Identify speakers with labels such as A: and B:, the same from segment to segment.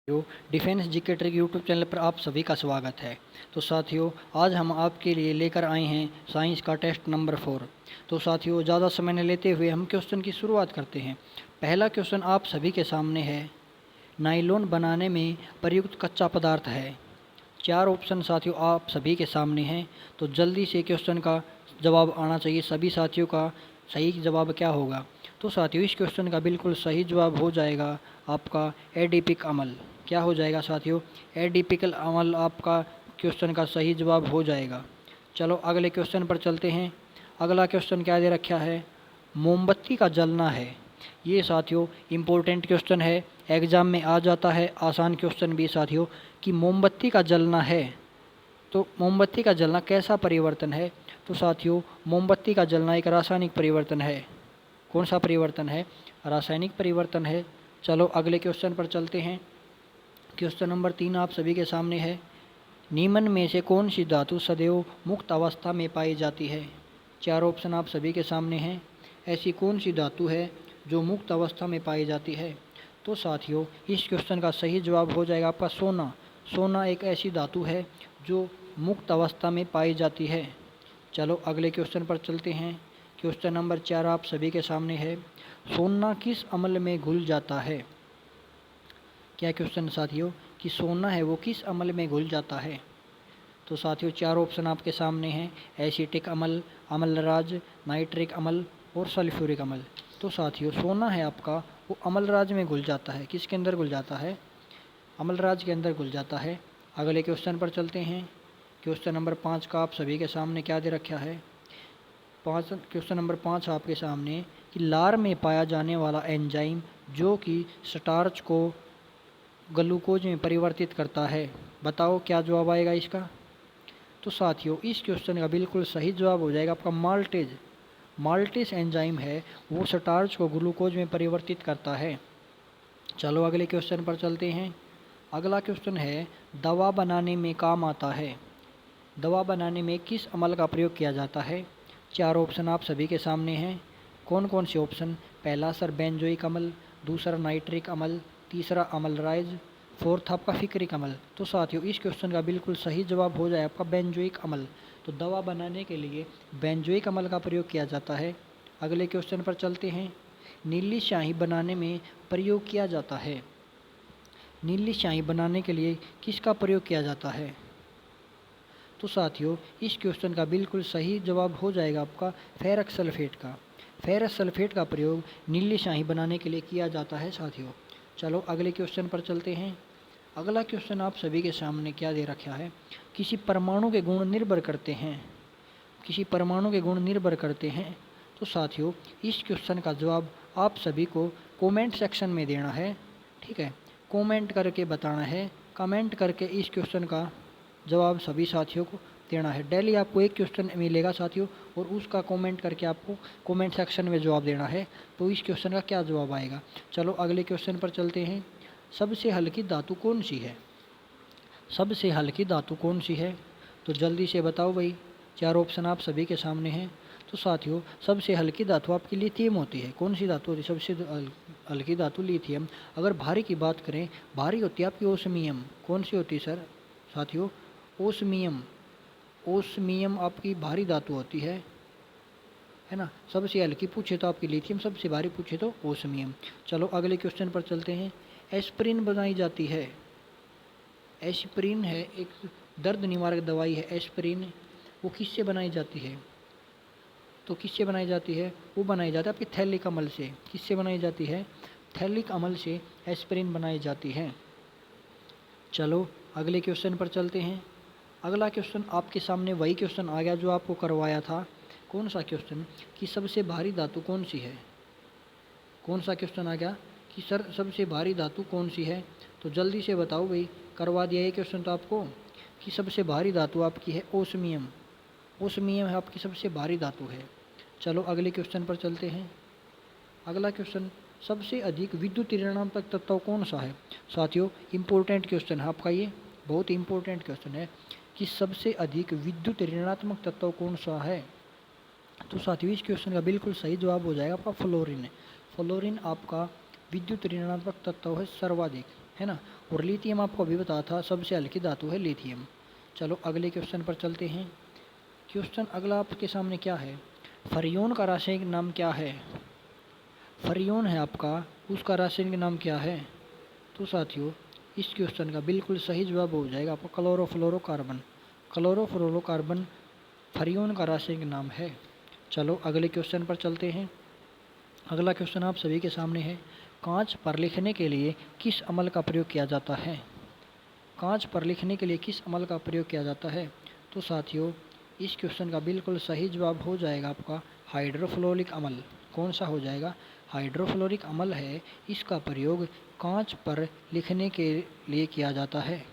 A: जो defence GK trick YouTube channel पर आप सभी का स्वागत है। तो साथियों, आज हम आपके लिए लेकर आए हैं साइंस का टेस्ट नंबर 4। तो साथियों, ज़्यादा समय न लेते हुए हम क्वेश्चन की शुरुआत करते हैं। पहला क्वेश्चन आप सभी के सामने है, नायलॉन बनाने में प्रयुक्त कच्चा पदार्थ है। 4 ऑप्शन साथियों आप सभी के सामने हैं, तो जल्दी से क्वेश्चन का जवाब आना चाहिए। सभी साथियों का सही जवाब क्या होगा? तो साथियों, इस क्वेश्चन का बिल्कुल सही जवाब हो जाएगा आपका एडिपिक अम्ल। क्या हो जाएगा साथियों? एडिपिकल अम्ल आपका क्वेश्चन का सही जवाब हो जाएगा। चलो अगले क्वेश्चन पर चलते हैं। अगला क्वेश्चन क्या दे रखा है? मोमबत्ती का जलना है। ये साथियों इम्पोर्टेंट क्वेश्चन है, एग्ज़ाम में आ जाता है। आसान क्वेश्चन भी साथियों कि मोमबत्ती का जलना है, तो मोमबत्ती का जलना कैसा परिवर्तन है? तो साथियों, मोमबत्ती का जलना एक रासायनिक परिवर्तन है। कौन सा परिवर्तन है? रासायनिक परिवर्तन है। चलो अगले क्वेश्चन पर चलते हैं। क्वेश्चन नंबर 3 आप सभी के सामने है, निम्न में से कौन सी धातु सदैव मुक्त अवस्था में पाई जाती है? 4 ऑप्शन आप सभी के सामने हैं। ऐसी कौन सी धातु है जो मुक्त अवस्था में पाई जाती है? तो साथियों, इस क्वेश्चन का सही जवाब हो जाएगा आपका सोना। सोना एक ऐसी धातु है जो मुक्त अवस्था में पाई जाती है। चलो अगले क्वेश्चन पर चलते हैं। क्वेश्चन नंबर 4 आप सभी के सामने है, सोना किस अम्ल में घुल जाता है? क्या क्वेश्चन साथियों कि सोना है वो किस अम्ल में घुल जाता है? तो साथियों 4 ऑप्शन आपके सामने हैं, एसिटिक अम्ल, अम्लराज, नाइट्रिक अम्ल और सल्फ्यूरिक अम्ल। तो साथियों, सोना है आपका वो अम्लराज में घुल जाता है। किसके अंदर घुल जाता है? अम्लराज के अंदर घुल जाता है। अगले क्वेश्चन पर चलते हैं। क्वेश्चन नंबर 5 का आप सभी के सामने क्या दे रखा है? क्वेश्चन नंबर 5 आपके सामने कि लार में पाया जाने वाला एंजाइम जो कि स्टार्च को ग्लूकोज में परिवर्तित करता है, बताओ क्या जवाब आएगा इसका? तो साथियों, इस क्वेश्चन का बिल्कुल सही जवाब हो जाएगा आपका माल्टेज। माल्टेज एंजाइम है वो स्टार्च को ग्लूकोज में परिवर्तित करता है। चलो अगले क्वेश्चन पर चलते हैं। अगला क्वेश्चन है, दवा बनाने में काम आता है। दवा बनाने में किस अम्ल का प्रयोग किया जाता है? 4 ऑप्शन आप सभी के सामने हैं। कौन कौन से ऑप्शन? पहला सर बेंजोइक अम्ल, दूसरा नाइट्रिक अम्ल, तीसरा अम्लराज, फोर्थ आपका फिक्रिक अम्ल। तो साथियों, इस क्वेश्चन का बिल्कुल सही जवाब हो जाए आपका बेंजोइक अम्ल। तो दवा बनाने के लिए बेंजोइक अम्ल का प्रयोग किया जाता है। अगले क्वेश्चन पर चलते हैं। नीली स्याही बनाने में प्रयोग किया जाता है। नीली स्याही बनाने के लिए किसका प्रयोग किया जाता है? तो साथियों, इस क्वेश्चन का बिल्कुल सही जवाब हो जाएगा आपका फेरस सल्फेट का। फेरस सल्फेट का प्रयोग नीली स्याही बनाने के लिए किया जाता है साथियों। चलो अगले क्वेश्चन पर चलते हैं। अगला क्वेश्चन आप सभी के सामने क्या दे रखा है? किसी परमाणु के गुण निर्भर करते हैं। किसी परमाणु के गुण निर्भर करते हैं। तो साथियों, इस क्वेश्चन का जवाब आप सभी को कमेंट सेक्शन में देना है। ठीक है, कमेंट करके बताना है। कमेंट करके इस क्वेश्चन का जवाब सभी साथियों को देना है। डेली आपको एक क्वेश्चन मिलेगा साथियों, और उसका कमेंट करके आपको कमेंट सेक्शन में जवाब देना है। तो इस क्वेश्चन का क्या जवाब आएगा? चलो अगले क्वेश्चन पर चलते हैं। सबसे हल्की धातु कौन सी है? सबसे हल्की धातु कौन सी है? तो जल्दी से बताओ भाई। 4 ऑप्शन आप सभी के सामने हैं। तो साथियों, सबसे हल्की धातु आपकी लिथियम होती है। कौन सी धातु होती है सबसे हल्की धातु? लिथियम। अगर भारी की बात करें, भारी होती है आपकी ओस्मियम। कौन सी होती है सर? साथियों, ओस्मियम। ओस्मियम आपकी भारी धातु होती है ना। सबसे हल्की पूछे तो आपकी लिथियम, सबसे भारी पूछे तो ओस्मियम। चलो अगले क्वेश्चन पर चलते हैं। एस्पिरिन बनाई जाती है। एस्पिरिन है एक दर्द निवारक दवाई है एस्पिरिन। वो किससे बनाई जाती है? तो किससे बनाई जाती है? वो बनाई जाती है आपकी थैलिक अम्ल से। किससे बनाई जाती है? थैलिक अम्ल से एस्पिरिन बनाई जाती है। चलो अगले क्वेश्चन पर चलते हैं। अगला क्वेश्चन आपके सामने वही क्वेश्चन आ गया जो आपको करवाया था। कौन सा क्वेश्चन? कि सबसे भारी धातु कौन सी है? कौन सा क्वेश्चन आ गया कि सर सबसे भारी धातु कौन सी है? तो जल्दी से बताओ भाई। करवा दिया ये क्वेश्चन तो आपको कि सबसे भारी धातु आपकी है ओस्मियम। ओस्मियम है आपकी सबसे भारी धातु है। चलो अगले क्वेश्चन पर चलते हैं। अगला क्वेश्चन, सबसे अधिक विद्युत ऋणात्मक तत्व कौन सा है? साथियों, इम्पोर्टेंट क्वेश्चन है आपका ये, बहुत इंपॉर्टेंट क्वेश्चन है कि सबसे अधिक विद्युत ऋणात्मक तत्व कौन सा है? तो साथियों, इस क्वेश्चन का बिल्कुल सही जवाब हो जाएगा आपका फ्लोरीन। फ्लोरीन आपका विद्युत ऋणात्मक तत्व है सर्वाधिक। है ना। और लिथियम आपको अभी बताया था सबसे हल्की धातु है लिथियम। चलो अगले क्वेश्चन पर चलते हैं। क्वेश्चन अगला आपके सामने क्या है, फरियोन का रासायनिक नाम क्या है। फरियोन है आपका, उसका रासायनिक नाम क्या है। तो साथियों इस क्वेश्चन का बिल्कुल सही जवाब हो जाएगा आपका क्लोरोफ्लोरोकार्बन। क्लोरोफ्लोरोकार्बन फरियोन का रासायनिक नाम है। चलो अगले क्वेश्चन पर चलते हैं। अगला क्वेश्चन आप सभी के सामने है, कांच पर लिखने के लिए किस अम्ल का प्रयोग किया जाता है। कांच पर लिखने के लिए किस अम्ल का प्रयोग किया जाता है। तो साथियों इस क्वेश्चन का बिल्कुल सही जवाब हो जाएगा आपका हाइड्रोफ्लोरिक अम्ल। कौन सा हो जाएगा, हाइड्रोफ्लोरिक अम्ल है, इसका प्रयोग कांच पर लिखने के लिए किया जाता है।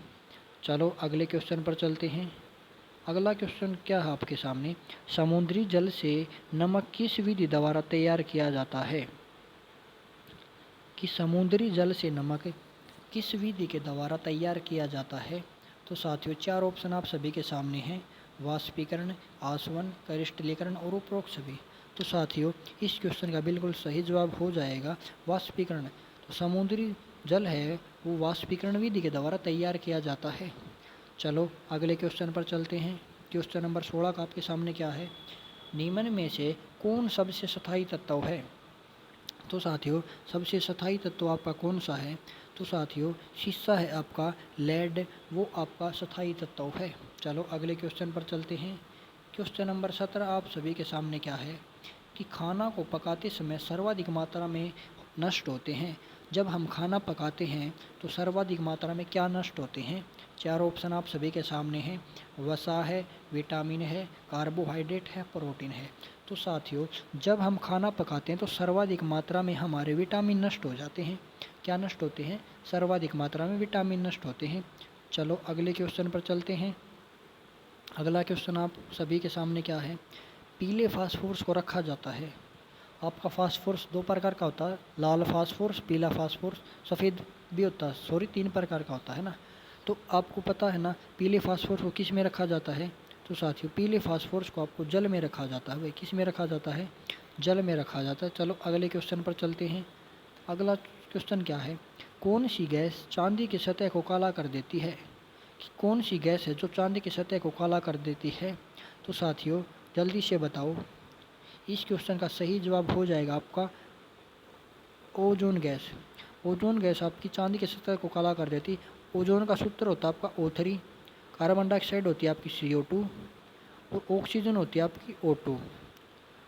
A: चलो अगले क्वेश्चन पर चलते हैं। अगला क्वेश्चन क्या है आपके सामने, समुद्री जल से नमक किस विधि द्वारा तैयार किया जाता है। कि समुद्री जल से नमक किस विधि के द्वारा तैयार किया जाता है। तो साथियों 4 ऑप्शन आप सभी के सामने हैं, वाष्पीकरण, आसवन, क्रिस्टलीकरण और उपरोक्त सभी। तो साथियों इस क्वेश्चन का बिल्कुल सही जवाब हो जाएगा वाष्पीकरण। तो समुद्री जल है वो वाष्पीकरण विधि के द्वारा तैयार किया जाता है। चलो अगले क्वेश्चन पर चलते हैं। क्वेश्चन नंबर 16 का आपके सामने क्या है, निम्न में से कौन सबसे स्थायी तत्व है। तो साथियों सबसे स्थायी तत्व आपका कौन सा है। तो साथियों शीशा है आपका, लेड वो आपका स्थायी तत्व है। चलो अगले क्वेश्चन पर चलते हैं। क्वेश्चन नंबर 17 आप सभी के सामने क्या है, कि खाना को पकाते समय सर्वाधिक मात्रा में नष्ट होते हैं। जब हम खाना पकाते हैं तो सर्वाधिक मात्रा में क्या नष्ट होते हैं। 4 ऑप्शन आप सभी के सामने हैं, वसा है, विटामिन है, कार्बोहाइड्रेट है, प्रोटीन है। तो साथियों जब हम खाना पकाते हैं तो सर्वाधिक मात्रा में हमारे विटामिन नष्ट हो जाते हैं। क्या नष्ट होते हैं, सर्वाधिक मात्रा में विटामिन नष्ट होते हैं। चलो अगले क्वेश्चन पर चलते हैं। अगला क्वेश्चन आप सभी के सामने क्या है, पीले फास्फोरस को रखा जाता है। आपका फास्फोरस 2 प्रकार का होता है, लाल फास्फोरस, पीला फास्फोरस, सफ़ेद भी होता है, सॉरी 3 प्रकार का होता है ना। तो आपको पता है ना पीले फास्फोरस को किस में रखा जाता है। तो साथियों पीले फास्फोरस को आपको जल में रखा जाता है। भाई किस में रखा जाता है, जल में रखा जाता है। चलो अगले क्वेश्चन पर चलते हैं। अगला क्वेश्चन क्या है, कौन सी गैस चांदी की सतह को काला कर देती है। कौन सी गैस है जो चांदी की सतह को काला कर देती है। तो साथियों जल्दी से बताओ। इस क्वेश्चन का सही जवाब हो जाएगा आपका ओजोन गैस। ओजोन गैस आपकी चांदी की सतह को काला कर देती। ओजोन का सूत्र होता है आपका O3, कार्बन डाइऑक्साइड होती है आपकी CO2 और ऑक्सीजन होती है आपकी O2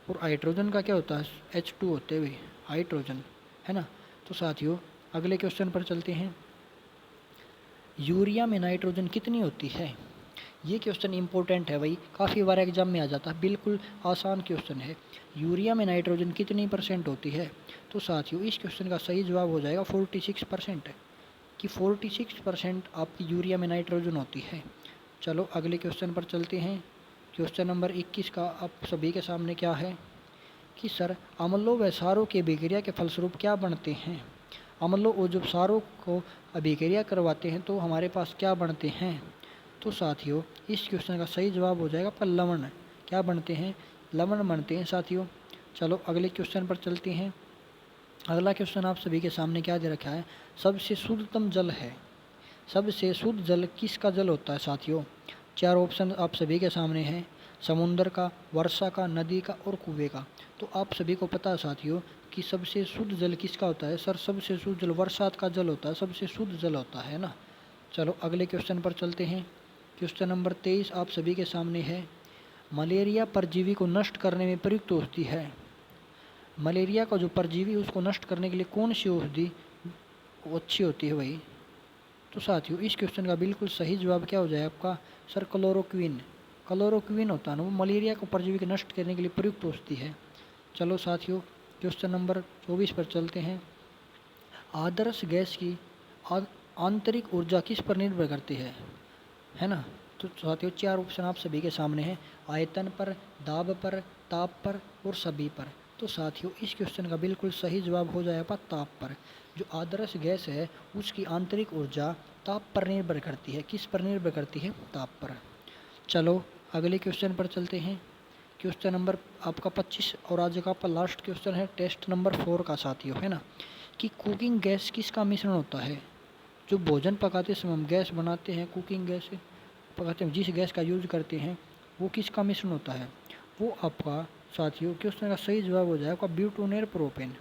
A: और हाइड्रोजन का क्या होता है H2 होते हुए हाइड्रोजन, है ना। तो साथियों अगले क्वेश्चन पर चलते हैं। यूरिया में नाइट्रोजन कितनी होती है। ये क्वेश्चन इंपॉर्टेंट है भाई, काफ़ी बार एग्जाम में आ जाता है, बिल्कुल आसान क्वेश्चन है। यूरिया में नाइट्रोजन कितनी % होती है। तो साथियों इस क्वेश्चन का सही जवाब हो जाएगा 46%, कि 46% आपकी यूरिया में नाइट्रोजन होती है। चलो अगले क्वेश्चन पर चलते हैं। क्वेश्चन नंबर 21 का आप सभी के सामने क्या है, कि सर अम्लों व क्षारों की अभिक्रिया के फलस्वरूप क्या बनते हैं। अम्लों और जब क्षारों को अभिक्रिया करवाते हैं तो हमारे पास क्या बनते हैं। तो साथियों इस क्वेश्चन का सही जवाब हो जाएगा आपका लवण। क्या बनते हैं, लवण बनते हैं साथियों। चलो अगले क्वेश्चन पर चलते हैं। अगला क्वेश्चन आप सभी के सामने क्या दे रखा है, सबसे शुद्धतम जल है। सबसे शुद्ध जल किसका जल होता है साथियों। 4 ऑप्शन आप सभी के सामने हैं, समुंदर का, वर्षा का, नदी का और कुएं का। तो आप सभी को पता है साथियों कि सबसे शुद्ध जल किसका होता है। सर सबसे शुद्ध जल बरसात का जल होता है, सबसे शुद्ध जल होता है ना। चलो अगले क्वेश्चन पर चलते हैं। क्वेश्चन नंबर 23 आप सभी के सामने है, मलेरिया परजीवी को नष्ट करने में प्रयुक्त होती है। मलेरिया का जो परजीवी उसको नष्ट करने के लिए कौन सी औषधि अच्छी होती है भाई। तो साथियों इस क्वेश्चन का बिल्कुल सही जवाब क्या हो जाए आपका, सर क्लोरोक्विन। क्लोरोक्विन होता है ना वो मलेरिया को परजीवी के नष्ट करने के लिए प्रयुक्त होती है। चलो साथियों क्वेश्चन नंबर 24 पर चलते हैं। आदर्श गैस की आंतरिक ऊर्जा किस पर निर्भर करती है ना। तो साथियों 4 ऑप्शन आप सभी के सामने हैं, आयतन पर, दाब पर, ताप पर और सभी पर। तो साथियों इस क्वेश्चन का बिल्कुल सही जवाब हो जाएगा ताप पर। जो आदर्श गैस है उसकी आंतरिक ऊर्जा ताप पर निर्भर करती है। किस पर निर्भर करती है, ताप पर। चलो अगले क्वेश्चन पर चलते हैं। क्वेश्चन नंबर आपका 25 और आज का आपका लास्ट क्वेश्चन है टेस्ट नंबर 4 का साथियों, है ना, कि कुकिंग गैस किसका मिश्रण होता है। जो भोजन पकाते समय हम गैस बनाते हैं, कुकिंग गैस पकाते हैं, जिस गैस का यूज़ करते हैं वो किसका मिश्रण होता है? वो आपका साथियों क्वेश्चन का सही जवाब हो जाएगा ब्यूटेन और प्रोपेन।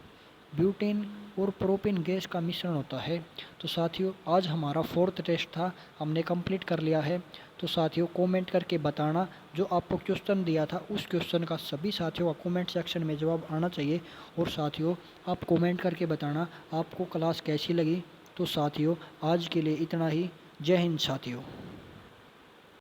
A: ब्यूटेन और प्रोपेन गैस का मिश्रण होता है। तो साथियों आज हमारा 4th टेस्ट था, हमने कंप्लीट कर लिया है। तो साथियों कमेंट करके बताना जो आपको क्वेश्चन दिया था उस क्वेश्चन का सभी साथियों का कमेंट सेक्शन में जवाब आना चाहिए। और साथियों आप कमेंट करके बताना आपको क्लास कैसी लगी। तो साथियों आज के लिए इतना ही। जय हिंद साथियों।